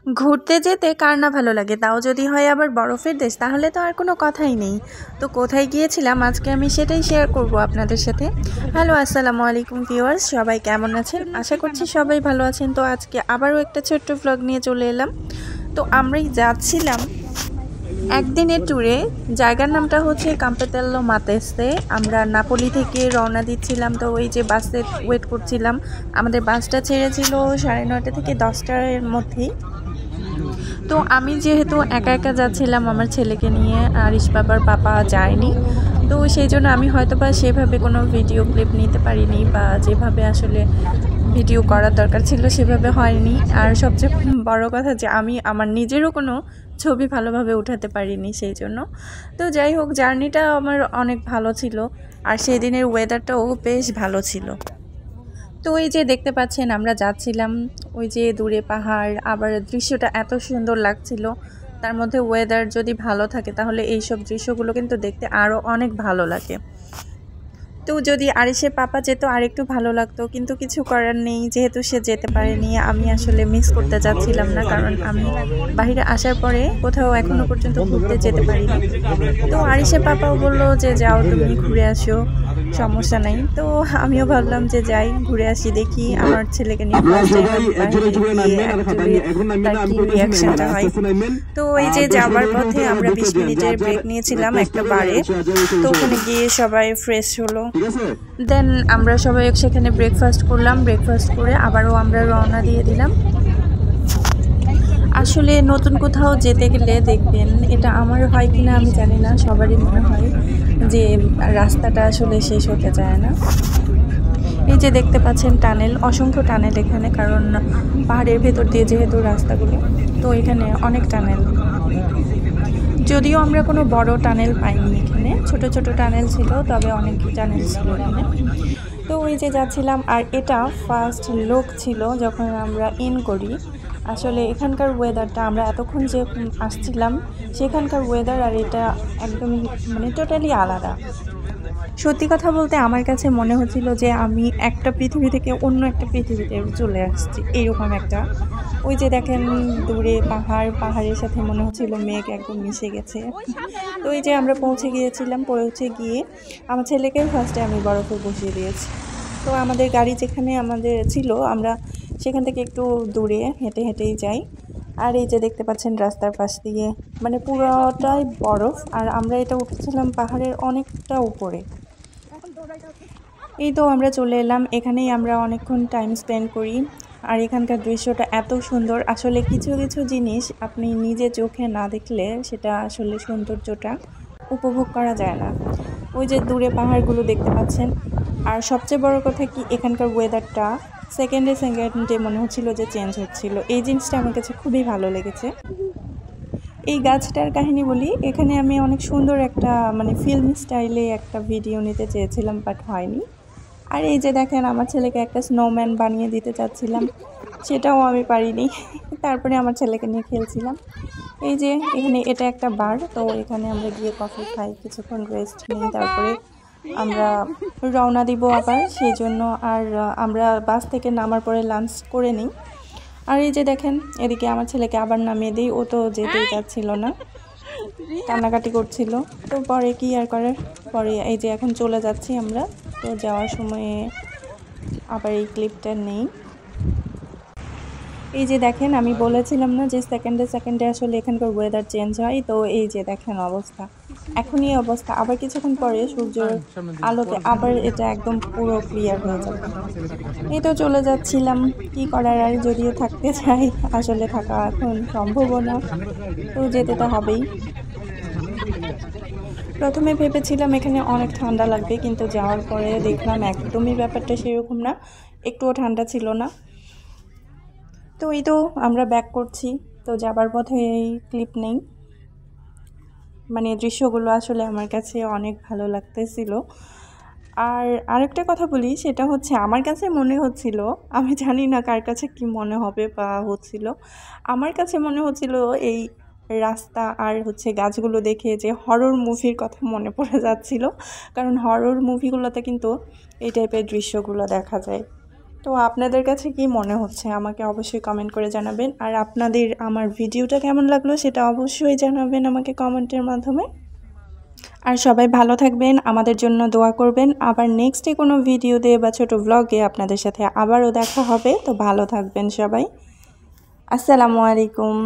ঘুরতে যেতে কার না ভালো লাগে, তাও যদি হয় আবার বরফের দেশ, তাহলে তো আর কোনো কথাই নেই। তো কোথায় গিয়েছিলাম আজকে আমি সেটাই শেয়ার করব আপনাদের সাথে। হ্যালো, আসসালামু আলাইকুম ভিউয়ার্স, সবাই কেমন আছেন? আশা করছি সবাই ভালো আছেন। তো আজকে আবারও একটা ছোট্ট ভ্লগ নিয়ে চলে এলাম। তো আমরাই যাচ্ছিলাম একদিনের ট্যুরে। জায়গার নামটা হচ্ছে কাম্পেতেল্লো মাতেস্তে। আমরা নাপোলি থেকে রওনা দিচ্ছিলাম। তো ওই যে বাসে ওয়েট করছিলাম, আমাদের বাসটা ছেড়েছিল 9:30 থেকে 10টার মধ্যেই। তো আমি যেহেতু একা একা যাচ্ছিলাম আমার ছেলেকে নিয়ে, আরিশ বাবার পাপা যায়নি, তো সেই জন্য আমি হয়তোবা সেভাবে কোনো ভিডিও ক্লিপ নিতে পারিনি, বা যেভাবে আসলে ভিডিও করার দরকার ছিল সেভাবে হয়নি। আর সবচেয়ে বড় কথা যে আমি আমার নিজেরও কোনো ছবি ভালোভাবে উঠাতে পারিনি সেই জন্য। তো যাই হোক, জার্নিটা আমার অনেক ভালো ছিল, আর সেই দিনের ওয়েদারটাও বেশ ভালো ছিল। তো ওই যে দেখতে পাচ্ছেন আমরা যাচ্ছিলাম, ওই যে দূরে পাহাড়, আবার দৃশ্যটা এত সুন্দর লাগছিল। তার মধ্যে ওয়েদার যদি ভালো থাকে তাহলে এইসব দৃশ্যগুলো কিন্তু দেখতে আরও অনেক ভালো লাগে। তো যদি আরিশের পাপা যেত আর একটু ভালো লাগতো, কিন্তু কিছু করার নেই, যেহেতু সে যেতে পারেনি। আমি আসলে মিস করতে চাচ্ছিলাম না, কারণ আমি বাইরে আসার পরে কোথাও এখনো পর্যন্ত ঘুরতে যেতে পারিনি। তো আরিশের পাপাও বললো যে যাও তুমি ঘুরে আসো, সমস্যা নাই। তো আমিও ভাবলাম যে যাই, ঘুরে আসি, দেখি আমার ছেলেকে নিয়ে ফার্স্ট টাইম আমি বাইরে গিয়ে অ্যাকচুয়ালি তার কি রিয়াকশনটা হয়। তো এই যে যাওয়ার পথে আমরা 20 মিনিটের ব্রেক নিয়েছিলাম একটা বারে। তো ওখানে গিয়ে সবাই ফ্রেশ হলো, দেন আমরা সবাই সেখানে ব্রেকফাস্ট করলাম। ব্রেকফাস্ট করে আবারও আমরা রওনা দিয়ে দিলাম। আসলে নতুন কোথাও যেতে গেলে দেখবেন, এটা আমার হয় কিনা আমি জানি না, সবারই মনে হয় যে রাস্তাটা আসলে শেষ হতে চায় না। এই যে দেখতে পাচ্ছেন টানেল, অসংখ্য টানেল এখানে, কারণ পাহাড়ের ভেতর দিয়ে যেহেতু রাস্তাগুলো, তো এখানে অনেক টানেল। যদিও আমরা কোনো বড় টানেল পাইনি, এখানে ছোট ছোট টানেল ছিল, তবে অনেক টানেল ছিল এখানে। তো ওই যে যাচ্ছিলাম, আর এটা ফার্স্ট লোক ছিল যখন আমরা ইন করি। আসলে এখানকার ওয়েদারটা, আমরা এতক্ষণ যে আসছিলাম সেখানকার ওয়েদার আর এটা একদম মানে টোটালি আলাদা। সত্যি কথা বলতে আমার কাছে মনে হচ্ছিল যে আমি একটা পৃথিবী থেকে অন্য একটা পৃথিবীতে চলে আসছি, এইরকম একটা। ওই যে দেখেন দূরে পাহাড়, পাহাড়ের সাথে মনে হচ্ছিল মেঘ একদম মিশে গেছে। তো ওই যে আমরা পৌঁছে গিয়েছিলাম, পৌঁছে গিয়ে আমার ছেলেকে ফার্স্টে আমি বরফে বসিয়ে দিয়েছি। তো আমাদের গাড়ি যেখানে আমাদের ছিল, আমরা সেখান থেকে একটু দূরে হেঁটে হেঁটেই যাই। আর এই যে দেখতে পাচ্ছেন রাস্তার পাশ দিয়ে মানে পুরোটাই বরফ, আর আমরা এটা উঠেছিলাম পাহাড়ের অনেকটা উপরে। এই তো আমরা চলে এলাম, এখানেই আমরা অনেকক্ষণ টাইম স্পেন্ড করি। আর এখানকার দৃশ্যটা এত সুন্দর, আসলে কিছু কিছু জিনিস আপনি নিজে চোখে না দেখলে সেটা আসলে সৌন্দর্যটা উপভোগ করা যায় না। ওই যে দূরে পাহাড়গুলো দেখতে পাচ্ছেন। আর সবচেয়ে বড় কথা কি, এখানকার ওয়েদারটা সেকেন্ডে সেকেন্ডে মনে হচ্ছিল যে চেঞ্জ হচ্ছিল। এই জিনিসটা আমার কাছে খুবই ভালো লেগেছে। এই গাছটার কাহিনী বলি, এখানে আমি অনেক সুন্দর একটা মানে ফিল্ম স্টাইলে একটা ভিডিও নিতে চেয়েছিলাম, বাট হয়নি। আর এই যে দেখেন আমার ছেলেকে একটা স্নোম্যান বানিয়ে দিতে চাচ্ছিলাম, সেটাও আমি পারিনি। তারপরে আমার ছেলেকে নিয়ে খেলছিলাম। এই যে এখানে এটা একটা বার, তো এখানে আমরা গিয়ে কফি খাই, কিছুক্ষণ রেস্ট নিই, তারপরে আমরা রওনা দিব আবার সেই জন্য। আর আমরা বাস থেকে নামার পরে লাঞ্চ করে নিই। আর এই যে দেখেন এদিকে আমার ছেলেকে আবার নামিয়ে দিই, ও তো যেতেই চাচ্ছিল না, কান্নাকাটি করছিল। তো পরে কি আর করার, পরে এই যে এখন চলে যাচ্ছি আমরা। তো যাওয়ার সময়ে আবার এই ক্লিপটা নেই। এই যে দেখেন আমি বলেছিলাম না যে সেকেন্ডে সেকেন্ডে আসলে এখানকার ওয়েদার চেঞ্জ হয়, তো এই যে দেখেন অবস্থা, এখনই অবস্থা, আবার কিছুক্ষণ পরে সূর্যের আলোতে আবার এটা একদম পুরো ক্লিয়ার হয়ে যাবে। এই তো চলে যাচ্ছিলাম, কি করার, আর যদিও থাকতে চাই আসলে থাকা এখন সম্ভবও না, তো যেতে তো হবেই। প্রথমে ভেবেছিলাম এখানে অনেক ঠান্ডা লাগবে, কিন্তু যাওয়ার পরে দেখলাম একদমই ব্যাপারটা সেরকম না, একটুও ঠান্ডা ছিল না। তো এই তো আমরা ব্যাক করছি। তো যাবার পথে এই ক্লিপ নেই, মানে দৃশ্যগুলো আসলে আমার কাছে অনেক ভালো লাগতেছিল। আর আরেকটা কথা বলি, সেটা হচ্ছে আমার কাছে মনে হচ্ছিল, আমি জানি না কার কাছে কি মনে হবে বা হচ্ছিল, আমার কাছে মনে হচ্ছিল এই রাস্তা আর হচ্ছে গাছগুলো দেখে যে হরর মুভির কথা মনে পড়ে যাচ্ছিল, কারণ হরর মুভিগুলোতে কিন্তু এই টাইপের দৃশ্যগুলো দেখা যায়। তো আপনাদের কাছে কি মনে হচ্ছে আমাকে অবশ্যই কমেন্ট করে জানাবেন। আর আপনাদের আমার ভিডিওটা কেমন লাগলো সেটা অবশ্যই জানাবেন আমাকে কমেন্টের মাধ্যমে। আর সবাই ভালো থাকবেন, আমাদের জন্য দোয়া করবেন। আবার নেক্সটে কোনো ভিডিওতে বা ছোট ব্লগে আপনাদের সাথে আবারও দেখা হবে। তো ভালো থাকবেন সবাই। আসসালামু আলাইকুম।